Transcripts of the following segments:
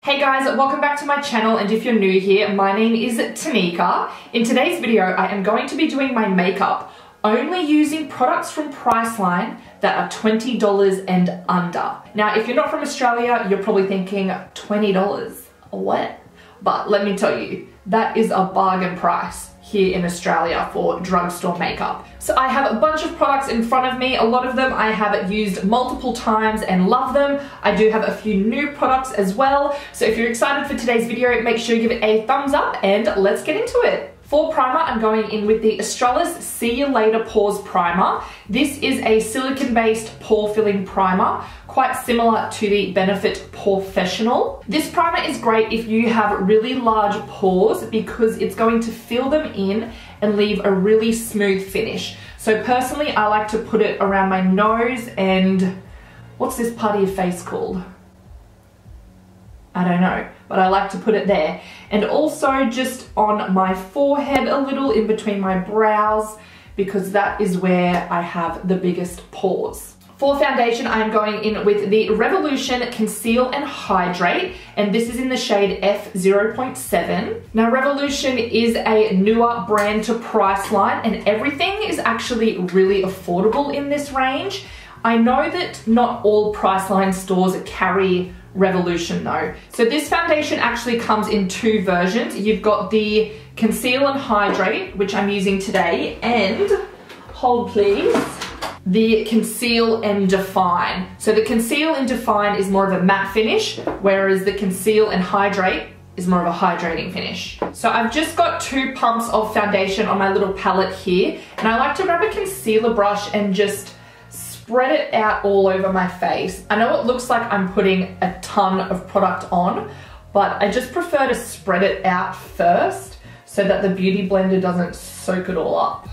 Hey guys, welcome back to my channel, and if you're new here, my name is Tanika. In today's video, I am going to be doing my makeup only using products from Priceline that are $20 and under. Now, if you're not from Australia, you're probably thinking, $20? What? But let me tell you, that is a bargain price here in Australia for drugstore makeup. So I have a bunch of products in front of me. A lot of them I have used multiple times and love them. I do have a few new products as well. So if you're excited for today's video, make sure you give it a thumbs up and let's get into it. For primer, I'm going in with the Australis See You Later Pores Primer. This is a silicone-based pore-filling primer, quite similar to the Benefit Professional. This primer is great if you have really large pores because it's going to fill them in and leave a really smooth finish. So personally, I like to put it around my nose and what's this part of your face called? I don't know, but I like to put it there. And also just on my forehead a little, in between my brows, because that is where I have the biggest pores. For foundation, I'm going in with the Revolution Conceal and Hydrate, and this is in the shade F0.7. Now, Revolution is a newer brand to Priceline, and everything is actually really affordable in this range. I know that not all Priceline stores carry Revolution though. So this foundation actually comes in two versions. You've got the Conceal and Hydrate, which I'm using today, and, hold please, the Conceal and Define. So the Conceal and Define is more of a matte finish, whereas the Conceal and Hydrate is more of a hydrating finish. So I've just got 2 pumps of foundation on my little palette here, and I like to grab a concealer brush and just spread it out all over my face. I know it looks like I'm putting a ton of product on, but I just prefer to spread it out first so that the beauty blender doesn't soak it all up.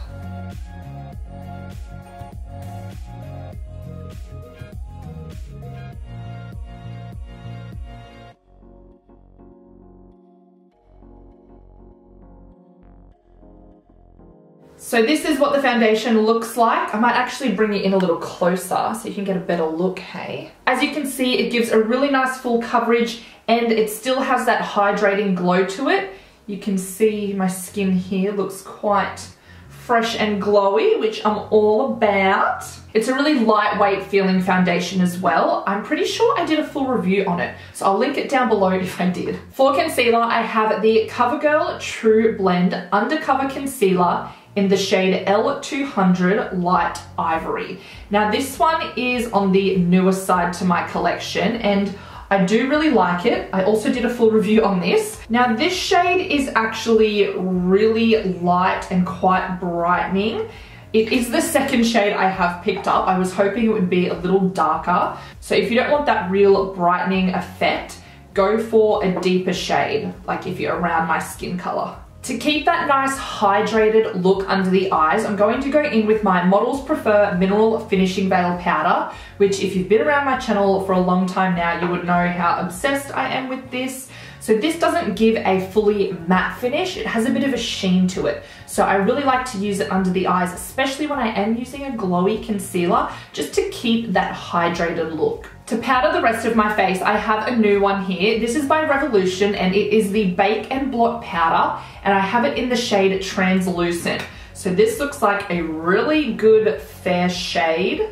So this is what the foundation looks like. I might actually bring it in a little closer so you can get a better look, hey? As you can see, it gives a really nice full coverage and it still has that hydrating glow to it. You can see my skin here looks quite fresh and glowy, which I'm all about. It's a really lightweight feeling foundation as well. I'm pretty sure I did a full review on it, so I'll link it down below if I did. For concealer, I have the CoverGirl True Blend Undercover Concealer in the shade L200 Light Ivory. Now this one is on the newer side to my collection and I do really like it. I also did a full review on this. Now this shade is actually really light and quite brightening. It is the second shade I have picked up. I was hoping it would be a little darker. So if you don't want that real brightening effect, go for a deeper shade, like if you're around my skin color. To keep that nice hydrated look under the eyes, I'm going to go in with my Models Prefer Mineral Finishing Veil Powder, which if you've been around my channel for a long time now, you would know how obsessed I am with this. So this doesn't give a fully matte finish, it has a bit of a sheen to it. So I really like to use it under the eyes, especially when I am using a glowy concealer, just to keep that hydrated look. To powder the rest of my face, I have a new one here. This is by Revolution and it is the Bake and Blot Powder, and I have it in the shade Translucent. So this looks like a really good fair shade.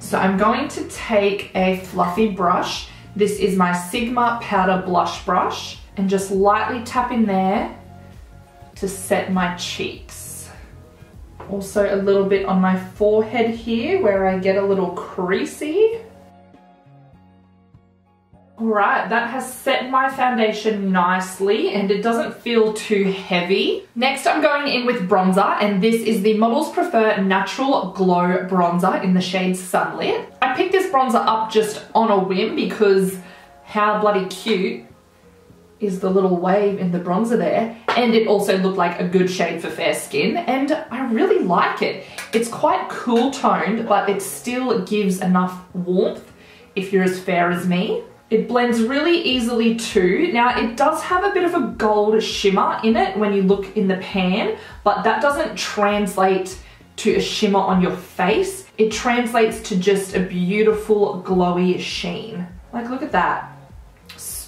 So I'm going to take a fluffy brush. This is my Sigma Powder Blush Brush and just lightly tap in there to set my cheeks. Also a little bit on my forehead here where I get a little creasy. Alright, that has set my foundation nicely and it doesn't feel too heavy. Next I'm going in with bronzer, and this is the Models Prefer Natural Glow Bronzer in the shade Sunlit. I picked this bronzer up just on a whim because how bloody cute is the little wave in the bronzer there, and it also looked like a good shade for fair skin and I really like it. It's quite cool toned, but it still gives enough warmth if you're as fair as me. It blends really easily too. Now it does have a bit of a gold shimmer in it when you look in the pan, but that doesn't translate to a shimmer on your face. It translates to just a beautiful glowy sheen. Like, look at that.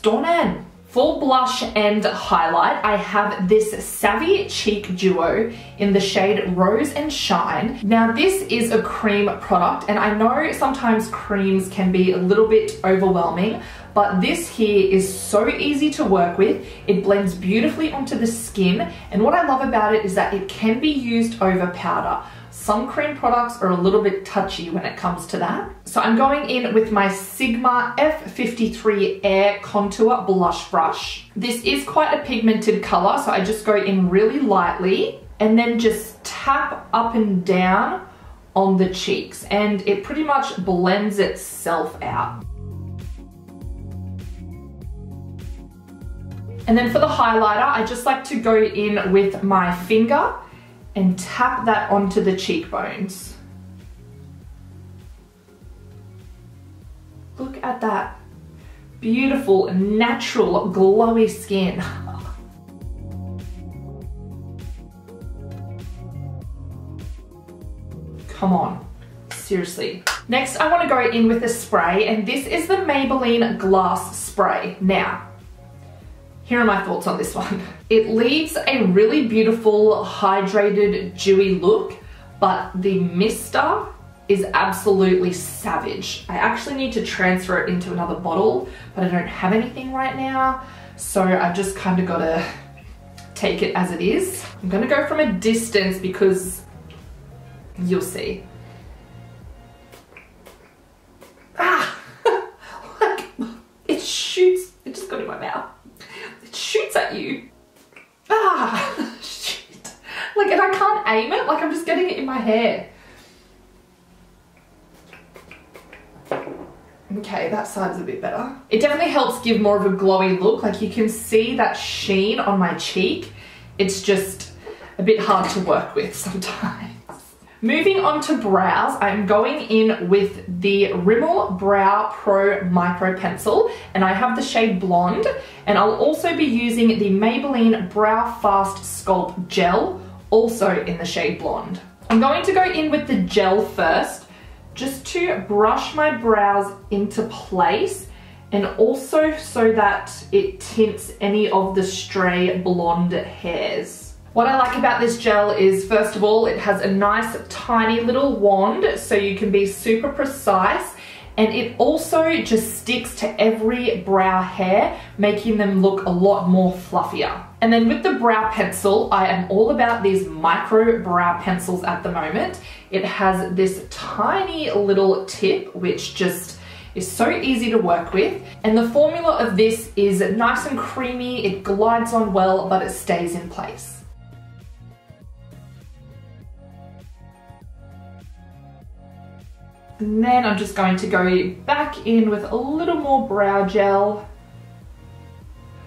stunning. For blush and highlight, I have this Savvy Cheek Duo in the shade Rose and Shine. Now this is a cream product, and I know sometimes creams can be a little bit overwhelming, but this here is so easy to work with. It blends beautifully onto the skin, and what I love about it is that it can be used over powder. Some cream products are a little bit touchy when it comes to that. So I'm going in with my Sigma F53 Air Contour Blush Brush. This is quite a pigmented color, so I just go in really lightly and then just tap up and down on the cheeks, and it pretty much blends itself out. And then for the highlighter, I just like to go in with my finger and tap that onto the cheekbones. Look at that beautiful, natural, glowy skin. Come on, seriously. Next, I want to go in with a spray, and this is the Maybelline Glass Spray. Now, here are my thoughts on this one. It leaves a really beautiful, hydrated, dewy look, but the mister is absolutely savage. I actually need to transfer it into another bottle, but I don't have anything right now, so I've just kind of got to take it as it is. I'm gonna go from a distance because you'll see. Ah! Like, it shoots, it just got in my mouth. Shoots at you. Ah, shit. Like, and I can't aim it, like I'm just getting it in my hair. Okay, that side's a bit better. It definitely helps give more of a glowy look. Like, you can see that sheen on my cheek. It's just a bit hard to work with sometimes. Moving on to brows, I'm going in with the Rimmel Brow Pro Micro Pencil, and I have the shade Blonde, and I'll also be using the Maybelline Brow Fast Sculpt Gel, also in the shade Blonde. I'm going to go in with the gel first, just to brush my brows into place, and also so that it tints any of the stray blonde hairs. What I like about this gel is, first of all, it has a nice tiny little wand so you can be super precise, and it also just sticks to every brow hair, making them look a lot more fluffier. And then with the brow pencil, I am all about these micro brow pencils at the moment. It has this tiny little tip which just is so easy to work with, and the formula of this is nice and creamy, it glides on well, but it stays in place. And then I'm just going to go back in with a little more brow gel.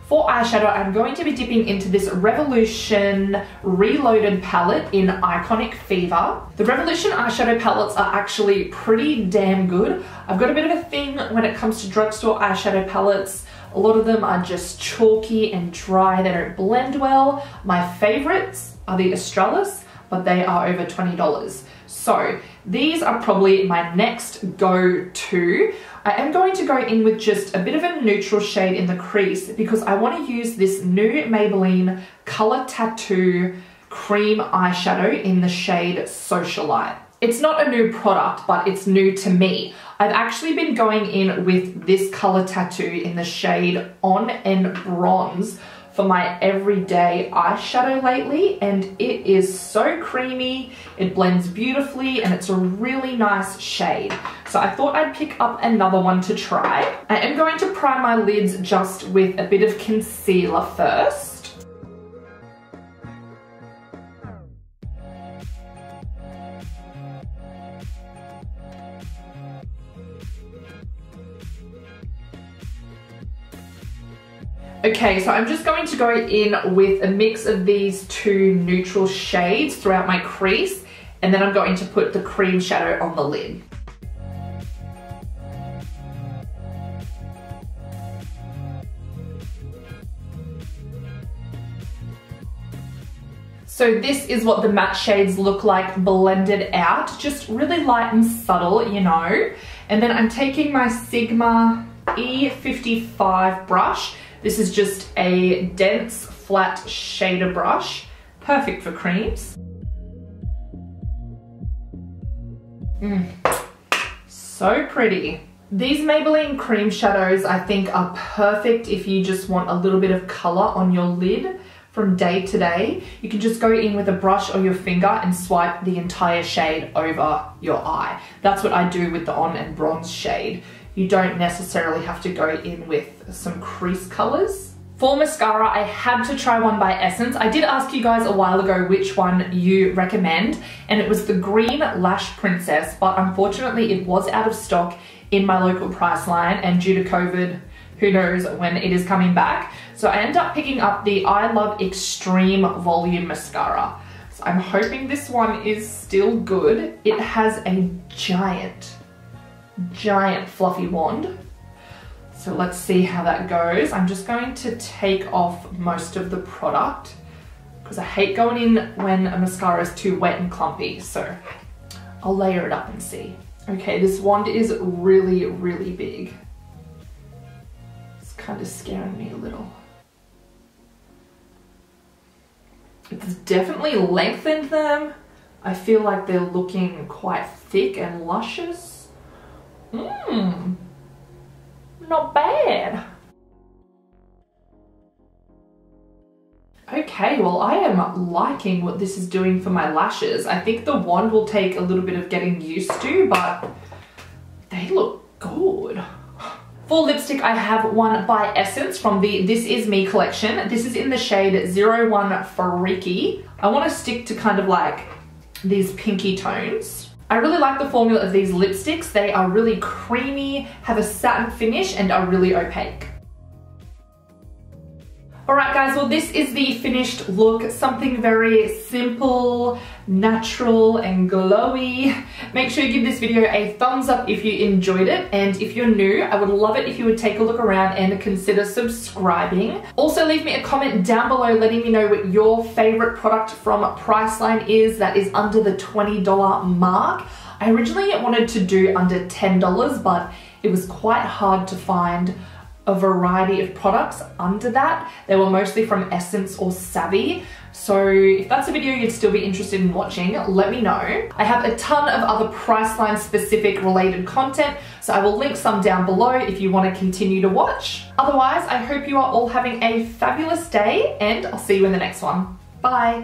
For eyeshadow, I'm going to be dipping into this Revolution Reloaded palette in Iconic Fever. The Revolution eyeshadow palettes are actually pretty damn good. I've got a bit of a thing when it comes to drugstore eyeshadow palettes. A lot of them are just chalky and dry, they don't blend well. My favorites are the Australis, but they are over $20. So these are probably my next go-to. I am going to go in with just a bit of a neutral shade in the crease because I want to use this new Maybelline Color Tattoo cream eyeshadow in the shade Socialite. It's not a new product, but it's new to me. I've actually been going in with this Color Tattoo in the shade On and Bronze for my everyday eyeshadow lately, and it is so creamy, it blends beautifully, and it's a really nice shade. So I thought I'd pick up another one to try. I am going to prime my lids just with a bit of concealer first. Okay, so I'm just going to go in with a mix of these two neutral shades throughout my crease, and then I'm going to put the cream shadow on the lid. So this is what the matte shades look like blended out, just really light and subtle, you know. And then I'm taking my Sigma E55 brush. This is just a dense, flat shader brush. Perfect for creams. So pretty. These Maybelline cream shadows I think are perfect if you just want a little bit of color on your lid from day to day. You can just go in with a brush or your finger and swipe the entire shade over your eye. That's what I do with the On and Bronze shade. You don't necessarily have to go in with some crease colors. For mascara, I had to try one by Essence. I did ask you guys a while ago which one you recommend, and it was the Green Lash Princess, but unfortunately it was out of stock in my local Priceline, and due to COVID, who knows when it is coming back. So I ended up picking up the I Love Extreme Volume Mascara. So I'm hoping this one is still good. It has a giant fluffy wand. So let's see how that goes. I'm just going to take off most of the product because I hate going in when a mascara is too wet and clumpy. So I'll layer it up and see. Okay, this wand is really, really big. It's kind of scaring me a little. It's definitely lengthened them. I feel like they're looking quite thick and luscious. Not bad. Okay, well I am liking what this is doing for my lashes. I think the wand will take a little bit of getting used to, but they look good. For lipstick, I have one by Essence from the This Is Me collection. This is in the shade 01 Freaky. I want to stick to kind of like these pinky tones. I really like the formula of these lipsticks. They are really creamy, have a satin finish, and are really opaque. Alright guys, well this is the finished look. Something very simple, natural, and glowy. Make sure you give this video a thumbs up if you enjoyed it, and if you're new, I would love it if you would take a look around and consider subscribing. Also leave me a comment down below letting me know what your favorite product from Priceline is that is under the $20 mark. I originally wanted to do under $10, but it was quite hard to find a variety of products under that. They were mostly from Essence or Savvy. So if that's a video you'd still be interested in watching, let me know. I have a ton of other Priceline specific related content, so I will link some down below if you want to continue to watch. Otherwise, I hope you are all having a fabulous day, and I'll see you in the next one. Bye.